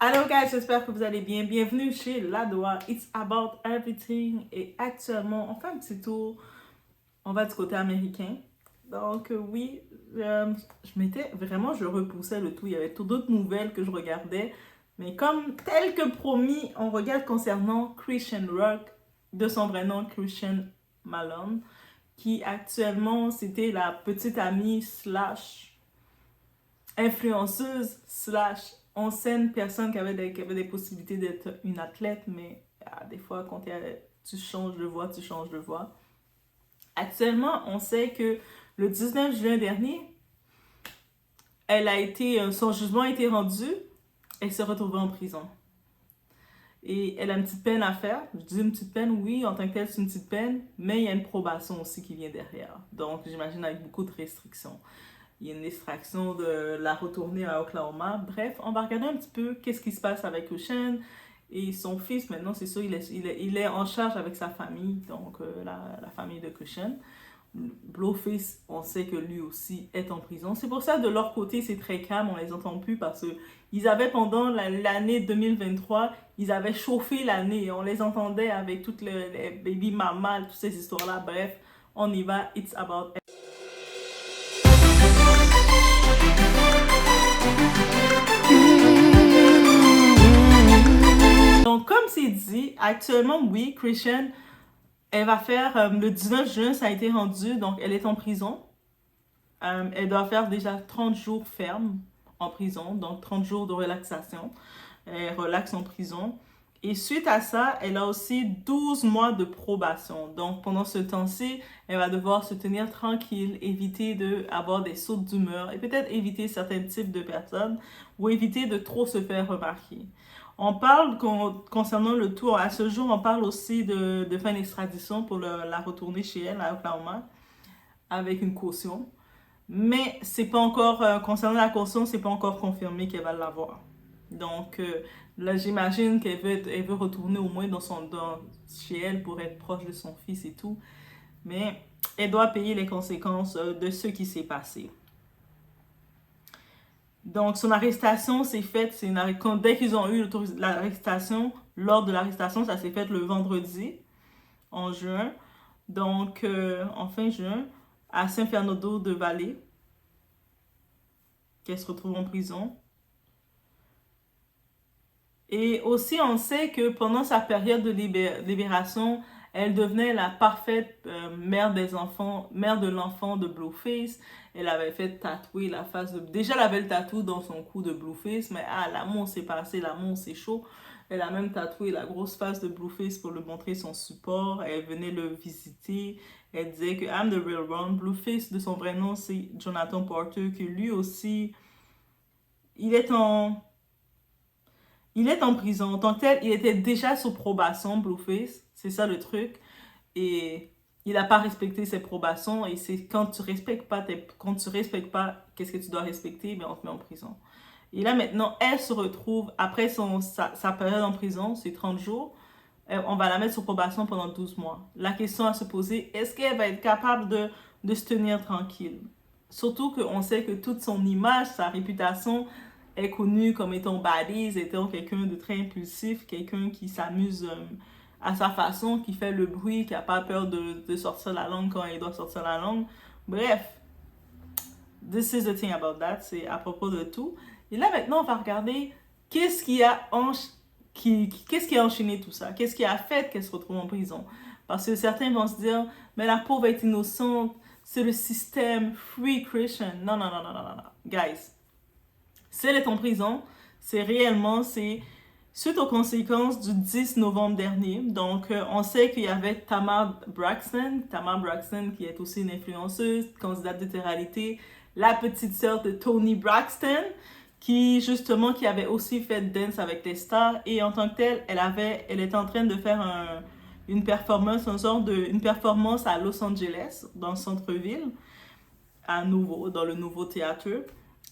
Hello guys, j'espère que vous allez bien. Bienvenue chez Ladoa, It's About Everything. Et actuellement, on fait un petit tour, on va du côté américain. Donc oui, je repoussais le tout. Il y avait tout d'autres nouvelles que je regardais. Mais comme tel que promis, on regarde concernant Christian Rock, de son vrai nom Christian Malone, qui actuellement, c'était la petite amie slash influenceuse slash ancienne personne qui avait des possibilités d'être une athlète, mais des fois, quand tu changes de voie, tu changes de voie. Actuellement, on sait que le 19 juin dernier, son jugement a été rendu, elle s'est retrouvée en prison. Et elle a une petite peine à faire. Je dis une petite peine, oui, en tant que telle, c'est une petite peine, mais il y a une probation aussi qui vient derrière. Donc, j'imagine avec beaucoup de restrictions. Il y a une distraction de la retourner à Oklahoma. Bref, on va regarder un petit peu qu'est-ce qui se passe avec Christian et son fils. Maintenant, c'est sûr, il est en charge avec sa famille, donc la famille de Christian. Blueface, on sait que lui aussi est en prison. C'est pour ça, de leur côté, c'est très calme, on les entend plus parce que ils avaient pendant l'année 2023, ils avaient chauffé l'année. On les entendait avec toutes les baby mamas, toutes ces histoires-là. Bref, on y va. It's about donc, comme c'est dit, actuellement, oui, Christian, elle va faire le 19 juin, ça a été rendu, donc elle est en prison. Elle doit faire déjà 30 jours ferme en prison, donc 30 jours de relaxation. Elle relaxe en prison. Et suite à ça, elle a aussi 12 mois de probation. Donc, pendant ce temps-ci, elle va devoir se tenir tranquille, éviter d'avoir des sautes d'humeur et peut-être éviter certains types de personnes ou éviter de trop se faire remarquer. On parle concernant le tour, à ce jour, on parle aussi de faire une extradition pour la retourner chez elle à Oklahoma avec une caution. Mais c'est pas encore, concernant la caution, c'est pas encore confirmé qu'elle va l'avoir. Donc là, j'imagine elle veut retourner au moins chez elle pour être proche de son fils et tout. Mais elle doit payer les conséquences de ce qui s'est passé. Donc, son arrestation s'est faite, dès qu'ils ont eu l'arrestation, lors de l'arrestation, ça s'est fait le vendredi, en juin. Donc, en fin juin, à Saint-Fernando de Vallée, qu'elle se retrouve en prison. Et aussi, on sait que pendant sa période de libération, elle devenait la parfaite mère de l'enfant de Blueface. Elle avait fait tatouer la face de... Déjà, elle avait le tatou dans son cou de Blueface, mais l'amour s'est passé, l'amour c'est chaud. Elle a même tatoué la grosse face de Blueface pour lui montrer son support. Elle venait le visiter. Elle disait que I'm the real one. Blueface, de son vrai nom, c'est Jonathan Porter, que lui aussi, il est en prison. En tant que tel, il était déjà sous probation, Blueface. C'est ça le truc. Et il n'a pas respecté ses probations. Et c'est quand tu respectes pas, qu'est-ce que tu dois respecter? Ben, on te met en prison. Et là, maintenant, elle se retrouve, après sa période en prison, c'est 30 jours, on va la mettre sous probation pendant 12 mois. La question à se poser, est-ce qu'elle va être capable de se tenir tranquille? Surtout qu'on sait que toute son image, sa réputation, est connue comme étant baddies, étant quelqu'un de très impulsif, quelqu'un qui s'amuse à sa façon, qui fait le bruit, qui n'a pas peur de sortir la langue quand il doit sortir la langue. Bref, this is the thing about that, c'est à propos de tout. Et là, maintenant, on va regarder qu'est-ce qui a enchaîné tout ça? Qu'est-ce qui a fait qu'elle se retrouve en prison? Parce que certains vont se dire, mais la pauvre est innocente, c'est le système, free Christian. Non, non, non, non, non, non, non. Guys, si elle est en prison, c'est suite aux conséquences du 10 novembre dernier. Donc, on sait qu'il y avait Tamar Braxton qui est aussi une influenceuse, candidate de télé-réalité, la petite sœur de Toni Braxton, qui avait aussi fait Dance avec les stars. Et en tant que telle, elle était en train de faire une performance à Los Angeles, dans le centre-ville, dans le nouveau théâtre.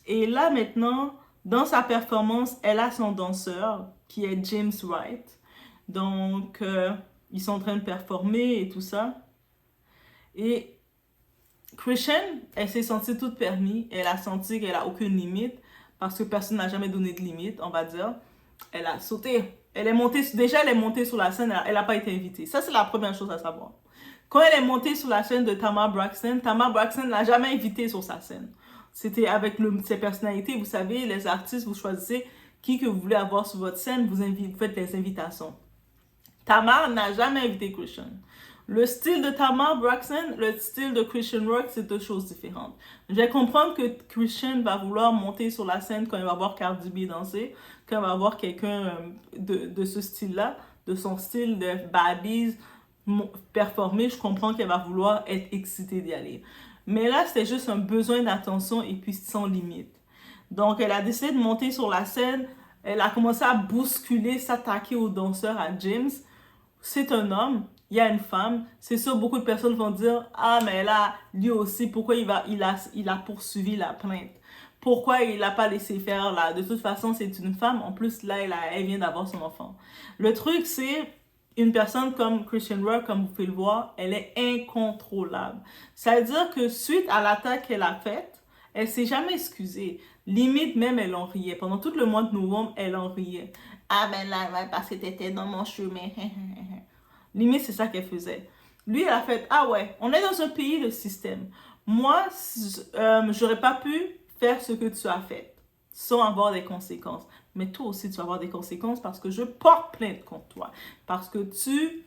Et là, maintenant, dans sa performance, elle a son danseur, qui est James Wright. Donc, ils sont en train de performer et tout ça. Et Christian, elle s'est sentie toute permis. Elle a senti qu'elle n'a aucune limite, parce que personne n'a jamais donné de limite, on va dire. Elle a sauté. Elle est montée, déjà elle est montée sur la scène, elle n'a pas été invitée. Ça, c'est la première chose à savoir. Quand elle est montée sur la scène de Tamar Braxton l'a jamais invitée sur sa scène. C'était avec ses personnalités, vous savez, les artistes, vous choisissez qui que vous voulez avoir sur votre scène, vous faites les invitations. Tamar n'a jamais invité Christian. Le style de Tamar Braxton, le style de Christian Rock, c'est deux choses différentes. Je vais comprendre que Christian va vouloir monter sur la scène quand il va voir Cardi B danser, quand il va voir quelqu'un de ce style-là, de son style de baddies performer, je comprends qu'elle va vouloir être excitée d'y aller. Mais là, c'était juste un besoin d'attention et puis sans limite. Donc, elle a décidé de monter sur la scène, elle a commencé à bousculer, s'attaquer aux danseurs, à James. C'est un homme, il y a une femme, c'est sûr beaucoup de personnes vont dire ah mais là lui aussi pourquoi il a poursuivi la plainte, pourquoi il l'a pas laissé faire là, de toute façon c'est une femme, en plus là elle vient d'avoir son enfant. Le truc c'est une personne comme Christian Rock, comme vous pouvez le voir, elle est incontrôlable. Ça veut dire que suite à l'attaque qu'elle a faite, elle s'est jamais excusée. Limite même elle en riait. Pendant tout le mois de novembre, elle en riait. Ah ben là, parce que t'étais dans mon chemin. Limite, c'est ça qu'elle faisait. Lui, elle a fait, ah ouais, on est dans un pays de système. Moi, j'aurais pas pu faire ce que tu as fait sans avoir des conséquences. Mais toi aussi, tu vas avoir des conséquences parce que je porte plainte contre toi. Parce que tu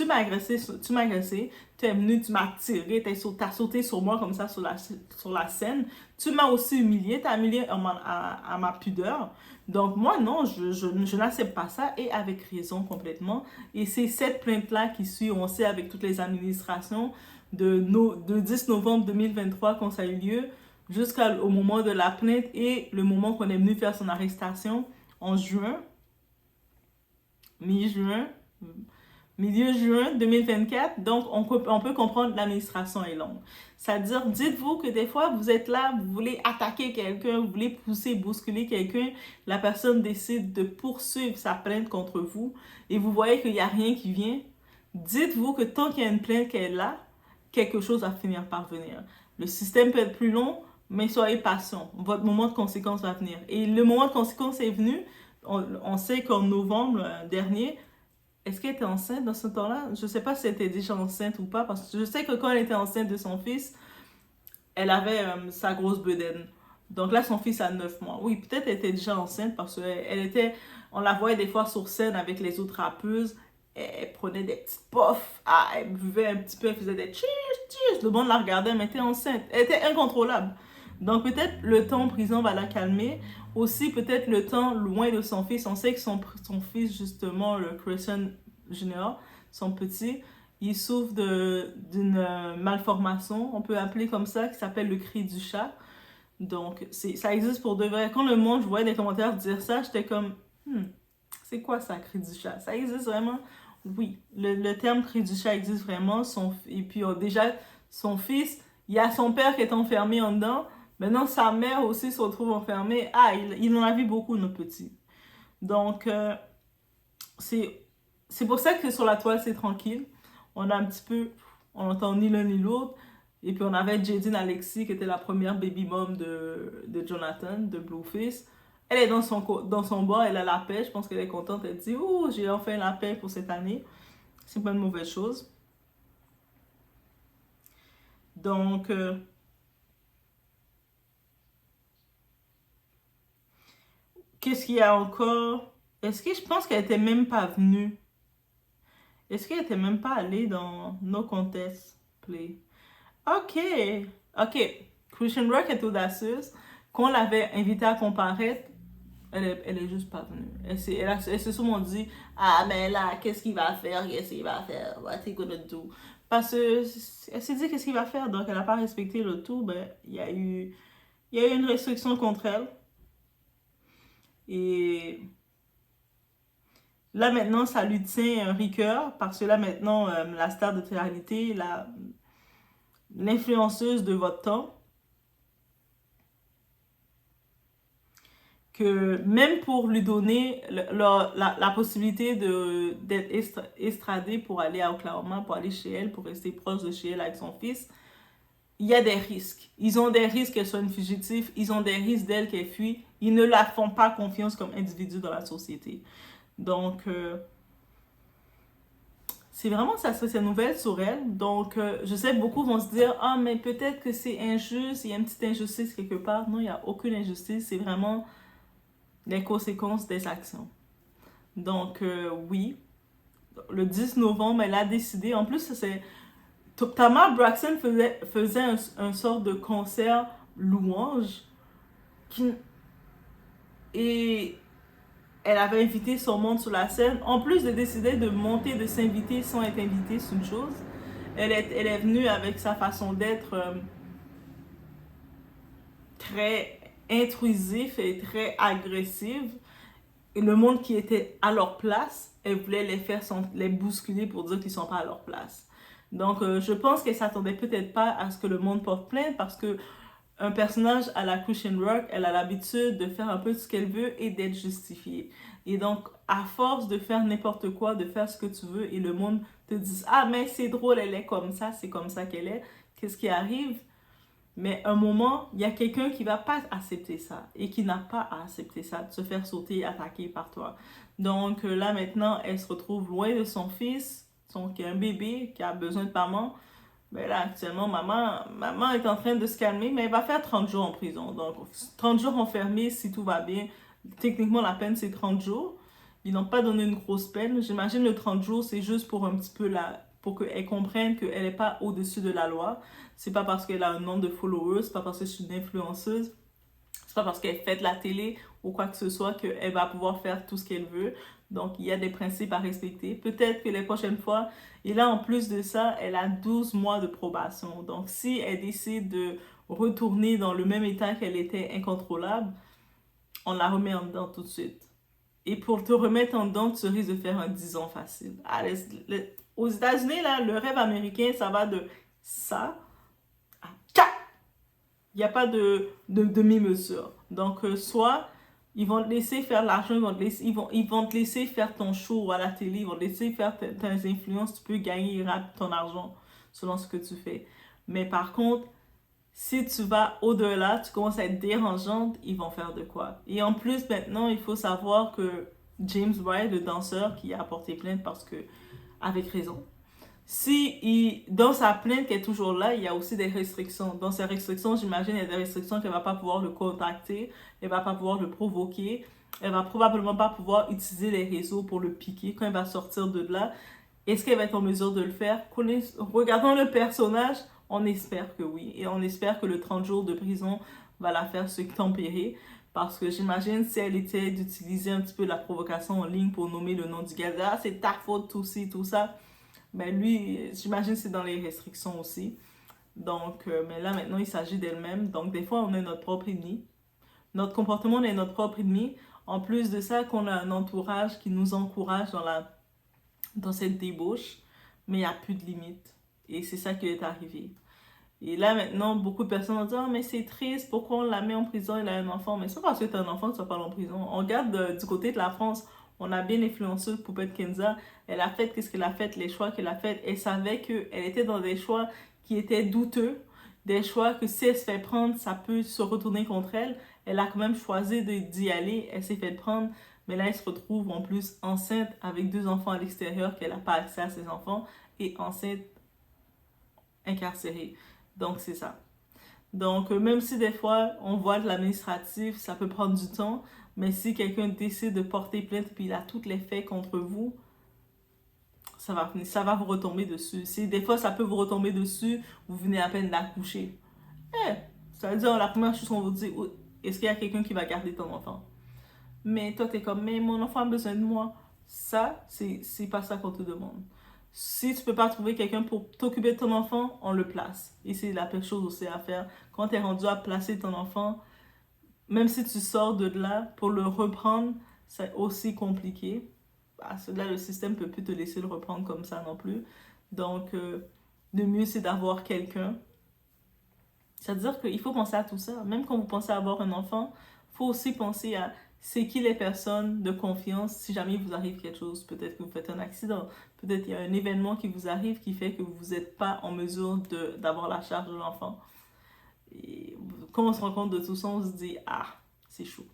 m'as agressé, tu es venu, tu m'as tiré, tu as sauté sur moi comme ça sur la scène. Tu m'as aussi humilié, tu as humilié à ma pudeur. Donc moi, non, je n'accepte pas ça et avec raison complètement. Et c'est cette plainte-là qui suit, on sait avec toutes les administrations de 10 novembre 2023 quand ça a eu lieu jusqu'au moment de la plainte et le moment qu'on est venu faire son arrestation en juin, mi-juin, milieu juin 2024, donc on peut comprendre l'administration est longue. C'est-à-dire, dites-vous que des fois, vous êtes là, vous voulez attaquer quelqu'un, vous voulez pousser, bousculer quelqu'un, la personne décide de poursuivre sa plainte contre vous et vous voyez qu'il n'y a rien qui vient. Dites-vous que tant qu'il y a une plainte qui est là, quelque chose va finir par venir. Le système peut être plus long, mais soyez patient. Votre moment de conséquence va venir. Et le moment de conséquence est venu. On sait qu'en novembre dernier, est-ce qu'elle était enceinte dans ce temps-là? Je ne sais pas si elle était déjà enceinte ou pas, parce que je sais que quand elle était enceinte de son fils, elle avait sa grosse bedaine. Donc là, son fils a 9 mois. Oui, peut-être elle était déjà enceinte parce on la voyait des fois sur scène avec les autres rappeuses. Elle prenait des petites puffs, elle buvait un petit peu, elle faisait des cheers, cheers. Le monde la regardait, mais elle était enceinte. Elle était incontrôlable. Donc peut-être le temps en prison va la calmer. Aussi peut-être le temps loin de son fils. On sait que son fils, justement, le Christian Junior, son petit, il souffre d'une malformation, on peut appeler comme ça, qui s'appelle le cri du chat. Donc ça existe pour de vrai. Quand le monde, je voyais des commentaires dire ça, j'étais comme, c'est quoi ça, cri du chat? Ça existe vraiment? Oui, le terme cri du chat existe vraiment. Et puis déjà, son fils, il y a son père qui est enfermé en dedans. Maintenant, sa mère aussi se retrouve enfermée. Ah, il en a vu beaucoup, nos petits. Donc, c'est pour ça que sur la toile, c'est tranquille. On a un petit peu, on entend ni l'un ni l'autre. Et puis, on avait Jaydeen Alexis, qui était la première baby mom de Jonathan, de Blueface. Elle est dans son bas, elle a la paix. Je pense qu'elle est contente. Elle dit, oh, j'ai enfin la paix pour cette année. C'est pas une mauvaise chose. Donc, qu'est-ce qu'il y a encore? Est-ce que je pense qu'elle était même pas venue? Est-ce qu'elle était même pas allée dans No Contest Play? Ok, ok. Christian Rock est audacieuse. Qu'on l'avait invitée à comparaître, elle est juste pas venue. Elle s'est souvent dit, ah mais là, qu'est-ce qu'il va faire? Qu'est-ce qu'il va faire? What he gonna do? Parce que elle s'est dit qu'est-ce qu'il va faire, donc elle n'a pas respecté le tout. Ben, il y a eu une restriction contre elle. Et là maintenant, ça lui tient un rigueur parce que là maintenant, la star de télé-réalité, l'influenceuse de votre temps, que même pour lui donner la possibilité d'être estradée pour aller à Oklahoma, pour aller chez elle, pour rester proche de chez elle avec son fils, il y a des risques. Ils ont des risques qu'elle soit une fugitive, ils ont des risques d'elle qu'elle fuit. Ils ne la font pas confiance comme individu dans la société. Donc, c'est vraiment ça, c'est une nouvelle sur elle. Donc, je sais que beaucoup vont se dire, ah, mais peut-être que c'est injuste, il y a une petite injustice quelque part. Non, il n'y a aucune injustice, c'est vraiment les conséquences des actions. Donc, oui, le 10 novembre, elle a décidé, en plus, c'est Tamar Braxton faisait un sort de concert louange qui, et elle avait invité son monde sur la scène. En plus de décider de monter, de s'inviter sans être invitée, c'est une chose. Elle est venue avec sa façon d'être très intrusif et très agressive. Et le monde qui était à leur place, elle voulait les bousculer pour dire qu'ils ne sont pas à leur place. Donc, je pense qu'elle s'attendait peut-être pas à ce que le monde porte plainte parce que un personnage à la Christian Rock, elle a l'habitude de faire un peu ce qu'elle veut et d'être justifiée. Et donc, à force de faire n'importe quoi, de faire ce que tu veux, et le monde te dit, ah, mais c'est drôle, elle est comme ça, c'est comme ça qu'elle est, qu'est-ce qui arrive? Mais un moment, il y a quelqu'un qui va pas accepter ça et qui n'a pas à accepter ça, de se faire sauter et attaquer par toi. Donc là, maintenant, elle se retrouve loin de son fils, qui est un bébé, qui a besoin de maman. Mais là, actuellement, maman est en train de se calmer, mais elle va faire 30 jours en prison. Donc, 30 jours enfermés, si tout va bien. Techniquement, la peine, c'est 30 jours. Ils n'ont pas donné une grosse peine. J'imagine le 30 jours, c'est juste pour un petit peu pour qu'elle comprenne qu'elle n'est pas au-dessus de la loi. C'est pas parce qu'elle a un nombre de followers, c'est pas parce que c'est une influenceuse, c'est pas parce qu'elle fait de la télé ou quoi que ce soit qu'elle va pouvoir faire tout ce qu'elle veut. Donc, il y a des principes à respecter. Peut-être que les prochaines fois, et là, en plus de ça, elle a 12 mois de probation. Donc, si elle décide de retourner dans le même état qu'elle était incontrôlable, on la remet en dedans tout de suite. Et pour te remettre en dedans, tu risques de faire un 10 ans facile. Allez, aux États-Unis, là, le rêve américain, ça va de ça à ça. Il n'y a pas de demi-mesure. Donc, soit ils vont te laisser faire l'argent, ils vont te laisser faire ton show à la télé, ils vont te laisser faire tes influences, tu peux gagner ton argent selon ce que tu fais. Mais par contre, si tu vas au-delà, tu commences à être dérangeante, ils vont faire de quoi. Et en plus, maintenant, il faut savoir que James White, le danseur qui a porté plainte parce que, avec raison, dans sa plainte qui est toujours là, il y a aussi des restrictions. Dans ces restrictions, j'imagine, il y a des restrictions qu'elle ne va pas pouvoir le contacter, elle ne va pas pouvoir le provoquer, elle ne va probablement pas pouvoir utiliser les réseaux pour le piquer quand elle va sortir de là. Est-ce qu'elle va être en mesure de le faire? Regardons le personnage, on espère que oui. Et on espère que le 30 jours de prison va la faire se tempérer. Parce que j'imagine si elle était d'utiliser un petit peu la provocation en ligne pour nommer le nom du gars, ah, c'est ta faute, tout ci, tout ça. Ben lui, j'imagine que c'est dans les restrictions aussi. Donc, mais là maintenant, il s'agit d'elle-même. Donc, des fois, on est notre propre ennemi. Notre comportement est notre propre ennemi. En plus de ça, qu'on a un entourage qui nous encourage dans cette débauche, mais il n'y a plus de limite. Et c'est ça qui est arrivé. Et là, maintenant, beaucoup de personnes vont dire, oh, mais c'est triste, pourquoi on la met en prison, elle a un enfant. Mais c'est pas parce que tu as un enfant que tu vas pas en prison. On regarde du côté de la France, on a bien l'influenceuse Poupette Kenza. Elle a fait qu'est-ce qu'elle a fait, les choix qu'elle a fait. Elle savait qu'elle était dans des choix qui étaient douteux, des choix que si elle se fait prendre, ça peut se retourner contre elle. Elle a quand même choisi d'y aller, elle s'est fait prendre. Mais là, elle se retrouve en plus enceinte avec 2 enfants à l'extérieur, qu'elle n'a pas accès à ses enfants, et enceinte incarcérée. Donc, c'est ça. Donc, même si des fois, on voit de l'administratif, ça peut prendre du temps, mais si quelqu'un décide de porter plainte et il a tous les faits contre vous, ça va vous retomber dessus. Des fois, ça peut vous retomber dessus, vous venez à peine d'accoucher. Ça veut dire, la première chose qu'on vous dit, est-ce qu'il y a quelqu'un qui va garder ton enfant? Mais toi, t'es comme, mais mon enfant a besoin de moi. Ça, c'est pas ça qu'on te demande. Si tu peux pas trouver quelqu'un pour t'occuper de ton enfant, on le place. Et c'est la pire chose aussi à faire. Quand tu es rendu à placer ton enfant, même si tu sors de là, pour le reprendre, c'est aussi compliqué. Parce que là, le système peut plus te laisser le reprendre comme ça non plus. Donc, le mieux, c'est d'avoir quelqu'un. C'est-à-dire qu'il faut penser à tout ça. Même quand vous pensez à avoir un enfant, il faut aussi penser à c'est qui les personnes de confiance si jamais il vous arrive quelque chose. Peut-être que vous faites un accident, peut-être qu'il y a un événement qui vous arrive qui fait que vous n'êtes pas en mesure d'avoir la charge de l'enfant. Et quand on se rend compte de tout ça, on se dit « Ah, c'est chaud ».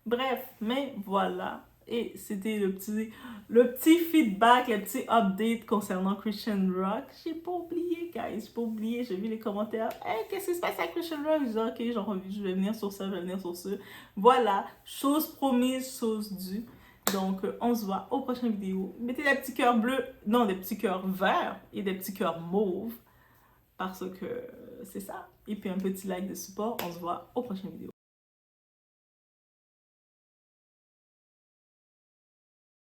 Bref, mais voilà. Et c'était le petit feedback, le petit update concernant Christian Rock. J'ai pas oublié, guys. J'ai pas oublié. J'ai vu les commentaires. Hey, qu'est-ce qui se passe avec Christian Rock? Je dis, ok, je vais venir sur ça, je vais venir sur ce. Voilà. Chose promise, chose due. Donc, on se voit aux prochaines vidéos. Mettez des petits cœurs bleus, non, des petits cœurs verts et des petits cœurs mauves. Parce que c'est ça. Et puis un petit like de support. On se voit aux prochaines vidéos.